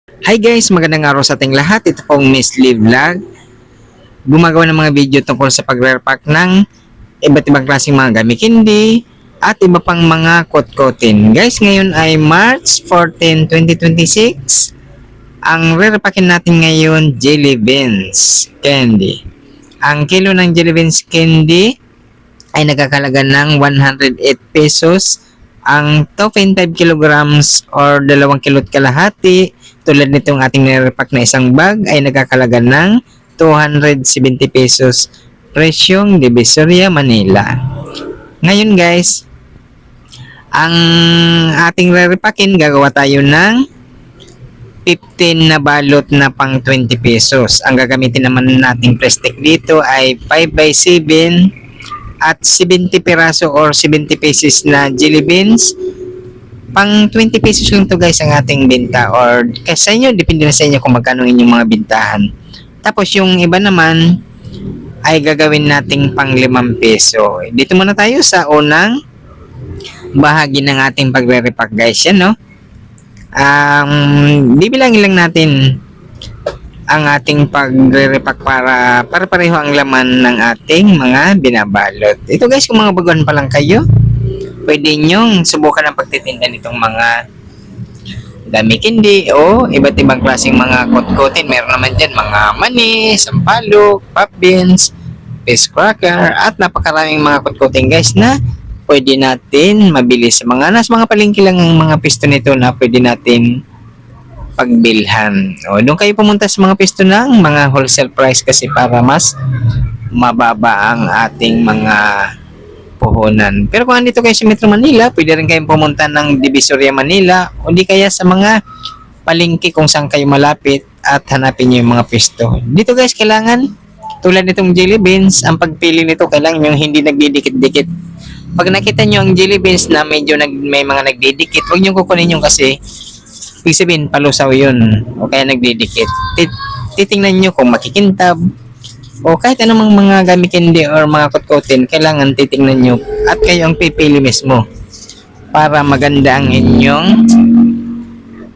Hi guys, magandang araw sa ating lahat. Ito pong Miss Lee Vlog. Gumagawa ng mga video tungkol sa pag-repack ng iba't ibang klaseng mga gamit candy at iba pang mga kot-kotin. Guys, ngayon ay March 14, 2026. Ang re-repackin natin ngayon, Jelly Beans Candy. Ang kilo ng Jelly Beans Candy ay nagkakalaga ng 108 pesos. Ang 2.5 kilograms or 2 kilot kalahati tulad nitong ating nirepack na isang bag ay nagkakalaga ng 270 pesos presyong Divisoria, Manila. Ngayon guys, ang ating re-repackin, gagawa tayo ng 15 na balot na pang 20 pesos. Ang gagamitin naman nating plastic dito ay 5x7 at 70 piraso or 70 pesos na jelly beans. Pang 20 pesos lang to guys ang ating benta, or kasi sa inyo, depende na sa inyo kung magkano inyong mga bintahan. Tapos yung iba naman ay gagawin nating pang 5 peso. Dito muna tayo sa unang bahagi ng ating pagre-repack guys, yan no. Bibilangin lang natin ang ating pagre-repack para pareho ang laman ng ating mga binabalot. Ito guys, kung mga baguhan pa lang kayo, pwede nyong subukan ang pagtitinda nitong mga dami candy o iba't ibang klaseng mga kot-kotin. Meron naman dyan mga mani, sampalok, pop beans, fish cracker, at napakaraming mga kot-kotin guys na pwede natin mabili sa nasa mga palengke lang ang mga pisto nito na pwede natin pagbilhan. O, doon kayo pumunta sa mga pisto ng mga wholesale price kasi para mas mababa ang ating mga puhunan. Pero kung andito kayo sa Metro Manila, pwede rin kayong pumunta ng Divisoria, Manila, o di kaya sa mga palengke kung saan kayo malapit at hanapin nyo yung mga pisto. Dito guys, kailangan tulad nitong jelly beans, ang pagpili nito kailangan yung hindi nagdidikit-dikit. Pag nakita nyo ang jelly beans na medyo may mga nagdidikit, huwag nyo kukunin yung kasi ibig sabihin palusaw yun o kaya nagdidikit. Titingnan nyo kung makikintab o kahit anumang mga gamit candy or mga kot-kotin, kailangan titingnan nyo at kayo ang pipili mismo para maganda ang inyong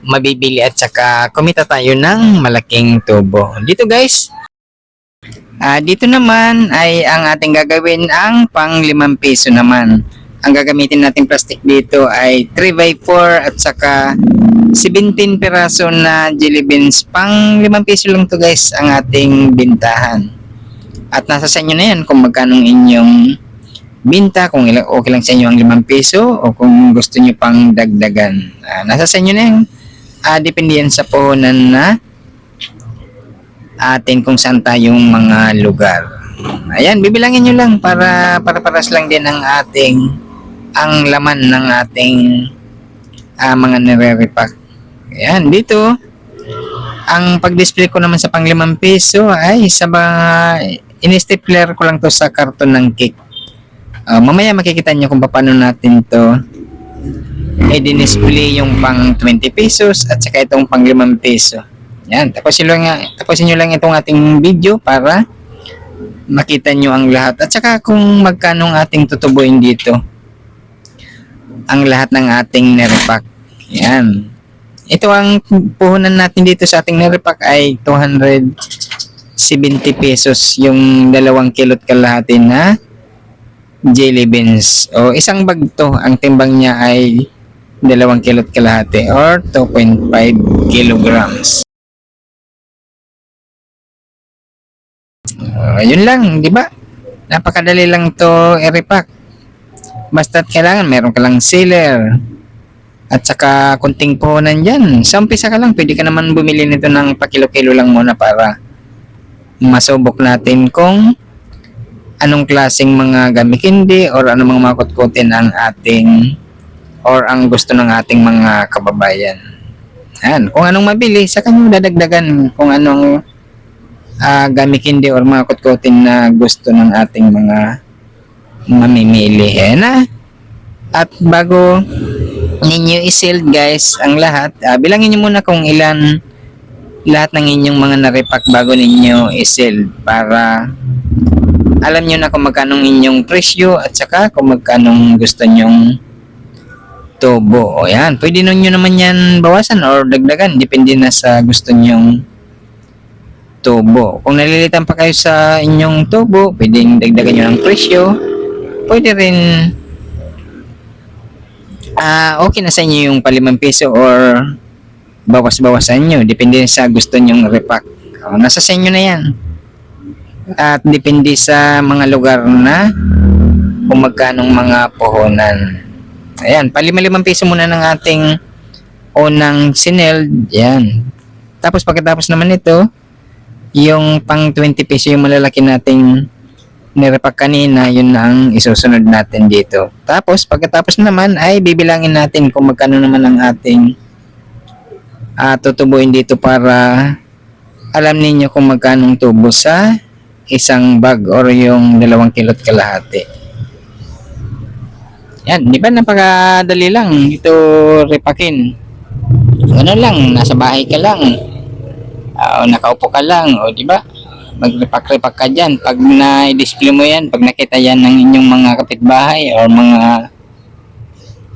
mabibili at saka kumita tayo ng malaking tubo. Dito guys, dito naman ay ang ating gagawin ang pang 5 peso naman. Ang gagamitin nating plastic dito ay 3x4 at saka 17 piraso na jelly beans. Pang 5 peso lang to guys ang ating bintahan. At nasa sa inyo na yan kung magkano inyong binta, kung okay lang sa inyo ang 5 peso o kung gusto nyo pang dagdagan. Nasa sa inyo na yan. Depende yan sa puhunan na atin kung saan tayong mga lugar. Ayan, bibilangin nyo lang para paras lang din ang laman ng ating mga nire-repack. Ayan, dito ang pag-display ko naman sa pang 5 peso ay sa mga in-stapler ko lang to sa karton ng cake. Mamaya makikita nyo kung paano natin to i-display yung pang 20 pesos at saka itong pang 5 peso. Yan, tapusin nyo lang itong ating video para makita nyo ang lahat. At saka kung magkano ang ating tutubuin dito ang lahat ng ating nirepack. Yan. Ito ang puhunan natin dito sa ating nirepack ay 270 pesos yung 2 kilot kalahati na jelly beans. O isang bag to, ang timbang niya ay 2 kilot kalahati or 2.5 kilograms. Yun lang, di ba? Napakadali lang to i-repack. Basta't kailangan meron ka lang sealer at saka kunting puhunan dyan. Sa umpisa ka lang, pwede ka naman bumili nito ng pakilo-kilo lang muna para masubok natin kung anong klaseng mga gamit candy or anong mga kot-kotin ang ating or ang gusto ng ating mga kababayan. Yan. Kung anong mabili, sa kanya dadagdagan kung anong gamit candy or mga kot-kotin na gusto ng ating mga mamimili. Yan. At bago ninyo i-sealed guys ang lahat, bilangin nyo muna kung ilan lahat ng inyong mga na-repack bago ninyo i-sealed para alam nyo na kung magkanong inyong presyo at saka kung magkanong gusto nyong tubo. O yan, pwede nyo naman yan bawasan or dagdagan. Depende na sa gusto nyong tubo. Kung nalilitan pa kayo sa inyong tubo, pwedeng dagdagan nyo ng presyo. Pwede rin okay na sa inyo yung ₱5 or bawas-bawasan nyo. Depende sa gusto nyong repack. Nasa sa inyo na yan. At depende sa mga lugar na kung magkanong mga puhunan. Ayan, ₱5 muna ng ating unang sineld. Yan. Tapos pagkatapos naman ito, yung pang ₱20 yung malalaki nating nirepack kanina, yun na ang isusunod natin dito. Tapos pagkatapos naman ay bibilangin natin kung magkano naman ang ating tutubuin dito para alam ninyo kung magkanong tubo sa isang bag or yung 2 kilo't kalahati. Yan, di ba napakadali lang ito repakin. Ano lang, nasa bahay ka lang. Nakaupo ka lang, o di ba? Mag-repack-repack ka dyan. Pag na-display mo yan, pag nakita yan ng inyong mga kapitbahay or mga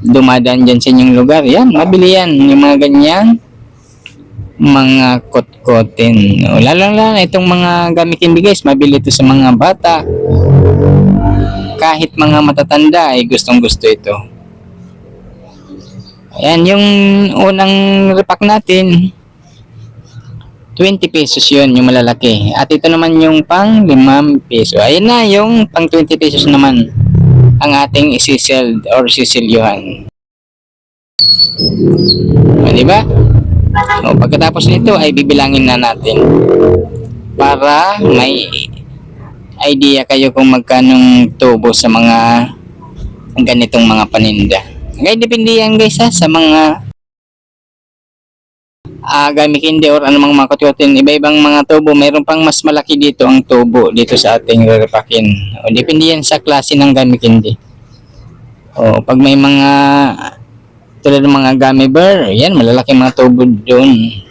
dumadaan dyan sa inyong lugar, yan, mabili yan. Yung mga ganyan, mga kot-kotin. Lalo na itong mga gamitin guys, mabili ito sa mga bata. Kahit mga matatanda ay gustong-gusto ito. Ayan, yung unang repack natin, ₱20 yun, yung malalaki. At ito naman yung pang ₱5. Ayan na, yung pang ₱20 naman ang ating isiseld or sisilyuhan. Diba? Pagkatapos nito ay bibilangin na natin para may idea kayo kung magkanong tubo sa mga ganitong mga paninda. Ngayon, depende yan guys sa mga gamitin or anumang mga kututin. Iba-ibang mga tubo. Mayroon pang mas malaki dito ang tubo dito sa ating repakin. Depende yan sa klase ng gamitin. Pag may mga tulad ng mga gummy bear, yan, malalaki mga tubo doon.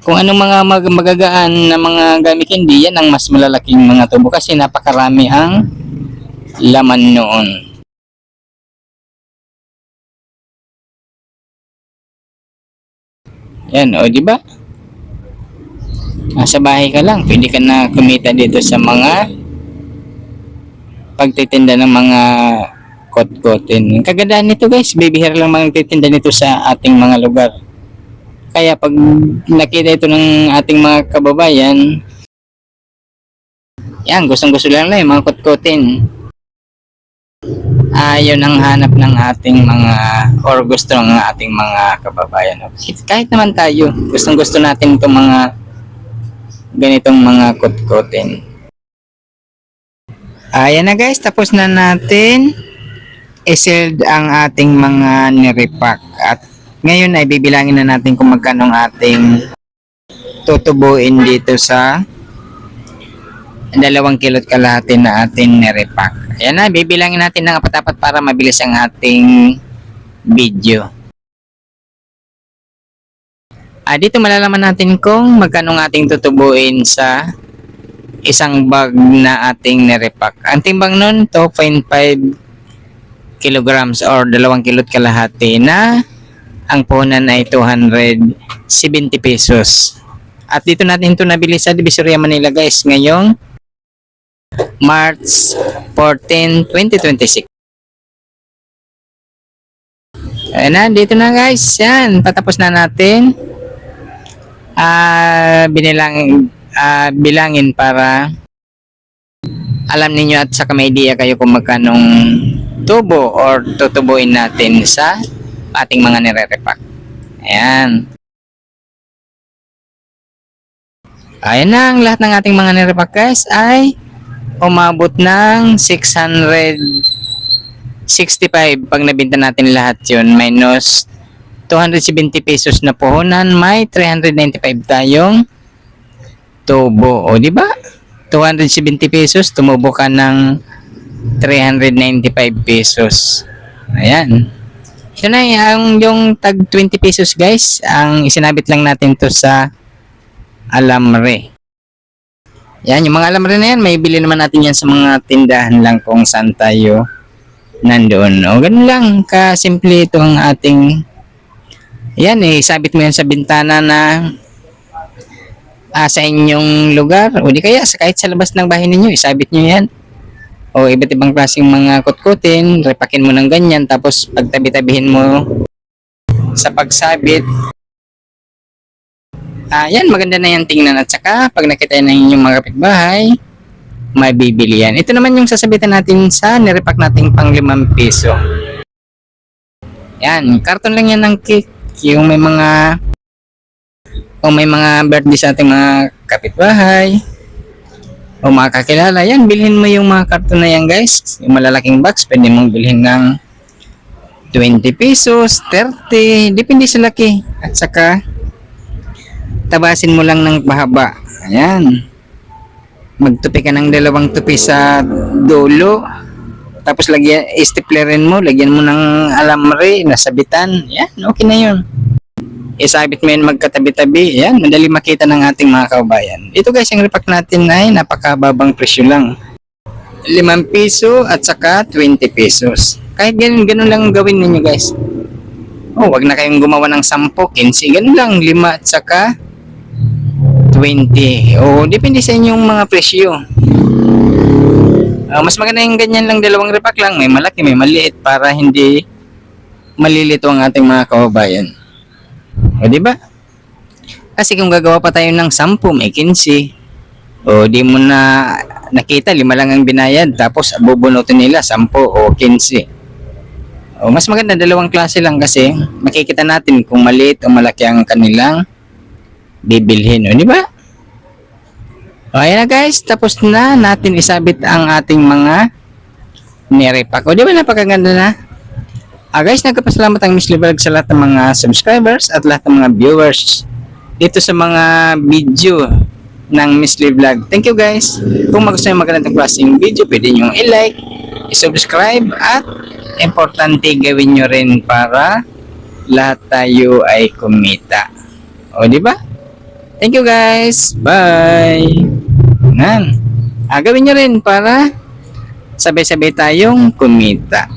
Kung anong mga magagaan na mga gamit hindi, yan ang mas malalaking mga tubo kasi napakarami ang laman noon. Yan, di ba? Nasa bahay ka lang, pwede ka na kumita dito sa mga pagtitinda ng mga kot-kotin. Kagandahan nito guys, bibihira lang mga nagtitinda nito sa ating mga lugar. Kaya pag nakita ito ng ating mga kababayan, yan, gustong-gusto lang yung mga kot-kotin. Yun ang hanap ng ating mga, or gusto ng ating mga kababayan. Kahit naman tayo, gustong-gusto natin itong mga ganitong mga kot-kotin. Ayan na guys, tapos na natin i-seld ang ating mga nirepack. At ngayon ay bibilangin na natin kung magkano ang ating tutubuin dito sa 2 kilo't kalahati na ating nirepack. Ayan na, bibilangin natin ng apat-apat para mabilis ang ating video. Dito malalaman natin kung magkano ang ating tutubuin sa isang bag na ating nirepack. Ang timbang nun, 2.5 kilograms or 2 kilo't kalahati na ang puhunan ay ₱270. At dito natin ito nabili sa Divisoria, Manila guys ngayong March 14, 2026. Ayan na, dito na guys. Yan, patapos na natin bilangin para alam ninyo at saka may idea kayo kung magkanong tubo or tutubuin natin sa ating mga nire-repack. Ayan. Ayan na, ang lahat ng ating mga nire-repack guys ay umabot ng 665 pag nabinta natin lahat yun, minus ₱270 na puhunan, may 395 tayong tubo. Di ba? ₱270, tumubo ka ng ₱395. Ayan. Ito na yung tag ₱20 guys, ang isinabit lang natin to sa alamre. Yan, yung mga alamre na yan, may bili naman natin yan sa mga tindahan lang kung saan tayo nandoon. O, ganun lang, kasimple ito ang ating, yan eh, sabit mo yan sa bintana na sa inyong lugar, o di kaya kahit sa labas ng bahay ninyo, isabit nyo yan. O iba't ibang klaseng mga kutkutin, repakin mo ng ganyan, tapos pagtabi-tabihin mo sa pagsabit. Yan, maganda na yan tingnan, at saka pag nakita na inyong mga kapitbahay, may bibili yan. Ito naman yung sasabitan natin sa nirepack nating pang 5 piso. Yan, karton lang yan ng cake. Yung may mga birthday sa ating mga kapitbahay o mga kakilala, yan, bilhin mo yung mga karton na yan, guys. Yung malalaking box, pwede mong bilhin ng 20 pesos, 30, depende sa laki. At saka tabasin mo lang ng pahaba. Ayan. Magtupi ka ng 2 tupi sa dulo. Tapos lagyan, staplerin mo, lagyan mo ng alamre, nasabitan. Yan, okay na yun. Isabit mo yun magkatabi-tabi. Yan, madali makita ng ating mga kabayan. Ito guys, yung repack natin ay napakababang presyo lang. 5 piso at saka 20 pesos. Kahit ganun lang gawin ninyo guys. Wag na kayong gumawa ng 10, 15. Ganun lang, 5 at saka 20. Depende sa inyong mga presyo. Mas maganda yung ganyan lang, 2 repack lang. May malaki, may maliit para hindi malilito ang ating mga kababayan. Di ba? Kasi kung gagawa pa tayo ng 10, may 15. Di mo na nakita, 5 lang ang binayad. Tapos bubunutin nila 10 o 15. Mas maganda 2 klase lang kasi makikita natin kung maliit o malaki ang kanilang bibilhin, di ba? Ayan na guys, tapos na natin isabit ang ating mga nirepack. Di ba napakaganda na? Guys, nagpapasalamat ang Miss Librag sa lahat ng mga subscribers at lahat ng mga viewers dito sa mga video ng Miss Librag. Thank you guys. Kung magustuhan yung magandang klaseng video, pwede nyo i-like, i-subscribe, at importante gawin nyo rin para lahat tayo ay kumita. Di ba? Thank you guys. Bye. Gawin nyo rin para sabay-sabay tayong kumita.